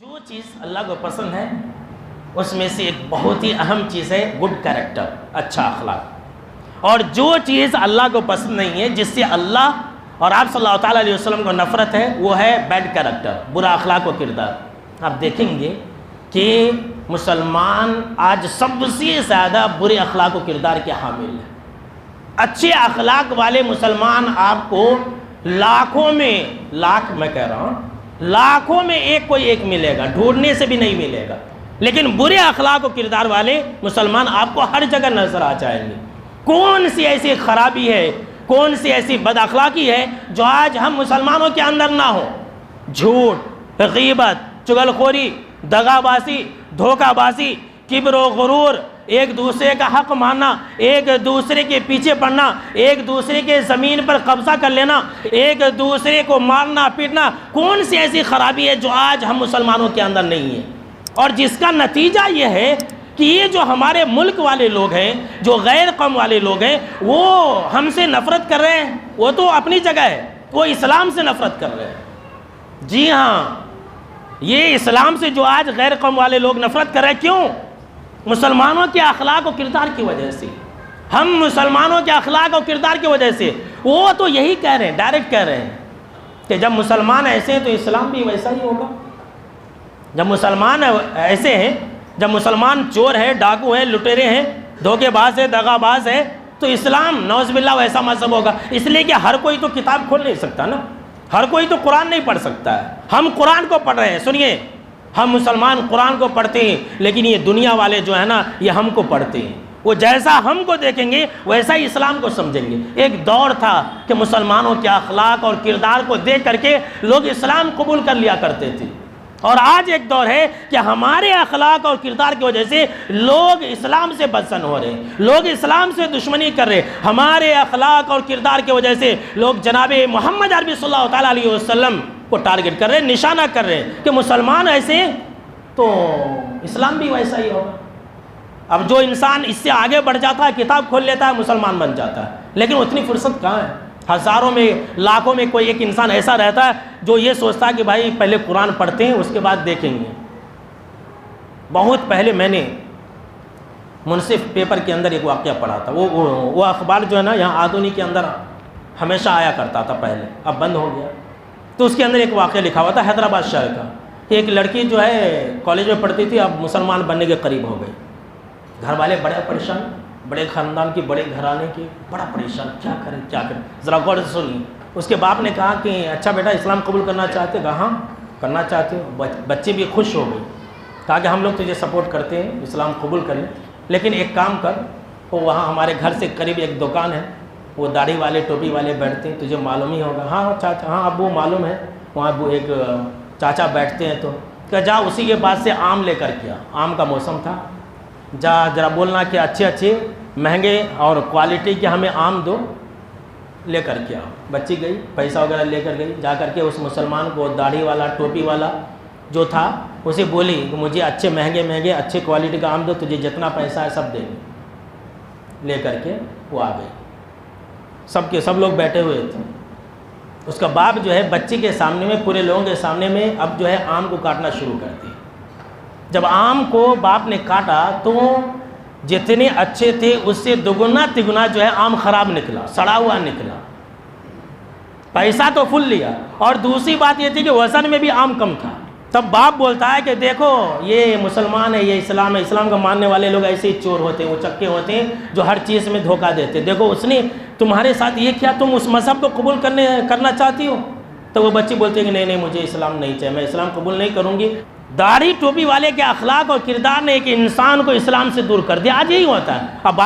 جو چیز اللہ کو پسند ہے اس میں سے ایک بہت ہی اہم چیز ہے گڈ کیریکٹر، اچھا اخلاق. اور جو چیز اللہ کو پسند نہیں ہے، جس سے اللہ اور آپ صلی اللہ تعالیٰ علیہ وسلم کو نفرت ہے، وہ ہے بیڈ کیریکٹر، برا اخلاق و کردار. آپ دیکھیں گے کہ مسلمان آج سب سے زیادہ برے اخلاق و کردار کے حامل ہیں. اچھے اخلاق والے مسلمان آپ کو لاکھوں میں ایک ملے گا، ڈھونڈنے سے بھی نہیں ملے گا. لیکن برے اخلاق و کردار والے مسلمان آپ کو ہر جگہ نظر آ جائیں گے. کون سی ایسی خرابی ہے، کون سی ایسی بد اخلاقی ہے جو آج ہم مسلمانوں کے اندر نہ ہو؟ جھوٹ، غیبت، چغل خوری، دغا بازی، دھوکہ بازی، کبر و غرور، ایک دوسرے کا حق ماننا، ایک دوسرے کے پیچھے پڑنا، ایک دوسرے کے زمین پر قبضہ کر لینا، ایک دوسرے کو مارنا پیٹنا. کون سی ایسی خرابی ہے جو آج ہم مسلمانوں کے اندر نہیں ہے؟ اور جس کا نتیجہ یہ ہے کہ یہ جو ہمارے ملک والے لوگ ہیں، جو غیر قوم والے لوگ ہیں، وہ ہم سے نفرت کر رہے ہیں. وہ تو اپنی جگہ ہے، وہ اسلام سے نفرت کر رہے ہیں. جی ہاں، یہ اسلام سے جو آج غیر قوم والے لوگ نفرت کر رہے ہیں، کیوں؟ مسلمانوں کے اخلاق و کردار کی وجہ سے. ہم مسلمانوں کے اخلاق و کردار کی وجہ سے. وہ تو یہی کہہ رہے ہیں، ڈائریکٹ کہہ رہے ہیں کہ جب مسلمان ایسے ہیں تو اسلام بھی ویسا ہی ہوگا. جب مسلمان ایسے ہیں، جب مسلمان چور ہیں، ڈاکو ہیں، لٹیرے ہیں، دھوکے باز ہیں، دغا باز ہیں، تو اسلام نعوذ باللہ ویسا مذہب ہوگا. اس لیے کہ ہر کوئی تو کتاب کھول نہیں سکتا نا، ہر کوئی تو قرآن نہیں پڑھ سکتا ہے. ہم قرآن کو پڑھ رہے ہیں. سنیے، ہم مسلمان قرآن کو پڑھتے ہیں، لیکن یہ دنیا والے جو ہے نا، یہ ہم کو پڑھتے ہیں. وہ جیسا ہم کو دیکھیں گے ویسا ہی اسلام کو سمجھیں گے. ایک دور تھا کہ مسلمانوں کے اخلاق اور کردار کو دیکھ کر کے لوگ اسلام قبول کر لیا کرتے تھے. اور آج ایک دور ہے کہ ہمارے اخلاق اور کردار کی وجہ سے لوگ اسلام سے بدزن ہو رہے ہیں، لوگ اسلام سے دشمنی کر رہے ہیں. ہمارے اخلاق اور کردار کی وجہ سے لوگ جناب محمد عربی صلی اللہ تعالیٰ علیہ وسلم کو ٹارگٹ کر رہے ہیں، نشانہ کر رہے ہیں کہ مسلمان ایسے ہیں تو اسلام بھی ویسا ہی ہوگا. اب جو انسان اس سے آگے بڑھ جاتا ہے، کتاب کھول لیتا ہے، مسلمان بن جاتا ہے. لیکن اتنی فرصت کہاں ہے؟ ہزاروں میں، لاکھوں میں کوئی ایک انسان ایسا رہتا ہے جو یہ سوچتا ہے کہ بھائی پہلے قرآن پڑھتے ہیں، اس کے بعد دیکھیں گے. بہت پہلے میں نے منصف پیپر کے اندر ایک واقعہ پڑھا تھا. وہ اخبار جو ہے نا، یہاں آدونی کے اندر ہمیشہ آیا کرتا تھا پہلے، اب بند ہو گیا. تو اس کے اندر ایک واقعہ لکھا ہوا تھا حیدرآباد شہر کا. ایک لڑکی جو ہے کالج میں پڑھتی تھی، اب مسلمان بننے کے قریب ہو گئی. گھر والے بڑے پریشان، بڑے خاندان کی، بڑے گھرانے کی، بڑا پریشان، کیا کریں. ذرا غور سے سنیے. اس کے باپ نے کہا کہ اچھا بیٹا اسلام قبول کرنا چاہتے؟ کہا ہاں کرنا چاہتے ہو. بچے بھی خوش ہو گئی. کہا کہ ہم لوگ تجھے سپورٹ کرتے ہیں، اسلام قبول کر لیں، لیکن ایک کام کر، وہ وہاں ہمارے گھر سے قریب ایک دکان ہے، وہ داڑھی والے ٹوپی والے بیٹھتے ہیں، تجھے معلوم ہی ہوگا. ہاں چاچا، ہاں ابو معلوم ہے، وہاں ابو ایک چاچا بیٹھتے ہیں. تو کہ جا اسی کے بعد سے آم لے کر کے آ. آم کا موسم تھا. جا ذرا بولنا کہ اچھے مہنگے اور کوالٹی کے ہمیں آم دو، لے کر کے آؤ. بچی گئی، پیسہ وغیرہ لے کر گئی. جا کر کے اس مسلمان کو، داڑھی والا ٹوپی والا جو تھا، اسے بولی کہ مجھے اچھے مہنگے اچھے کوالٹی کا آم دو، تجھے جتنا پیسہ ہے سب دیں گے. لے کر کے وہ آ گئی. سب لوگ بیٹھے ہوئے تھے. اس کا باپ جو ہے بچی کے سامنے میں، پورے لوگوں کے سامنے میں اب جو ہے آم کو کاٹنا شروع کر دی. جب آم کو باپ نے کاٹا تو جتنے اچھے تھے اس سے دگنا تگنا جو ہے آم خراب نکلا، سڑا ہوا نکلا. پیسہ تو فل لیا، اور دوسری بات یہ تھی کہ وزن میں بھی آم کم تھا. تب باپ بولتا ہے کہ دیکھو یہ مسلمان ہے، یہ اسلام ہے، اسلام کا ماننے والے لوگ ایسے ہی چور ہوتے ہیں، وہ چکے ہوتے ہیں جو ہر چیز میں دھوکہ دیتے. دیکھو اس نے تمہارے ساتھ یہ کیا، تم اس مذہب کو قبول کرنا چاہتی ہو؟ تو وہ بچی بولتی ہے کہ نہیں مجھے اسلام نہیں چاہیے، میں اسلام قبول نہیں کروں گی. داڑھی ٹوپی والے کے اخلاق اور کردار نے ایک انسان کو اسلام سے دور کر دیا. آج یہی ہوتا ہے. اب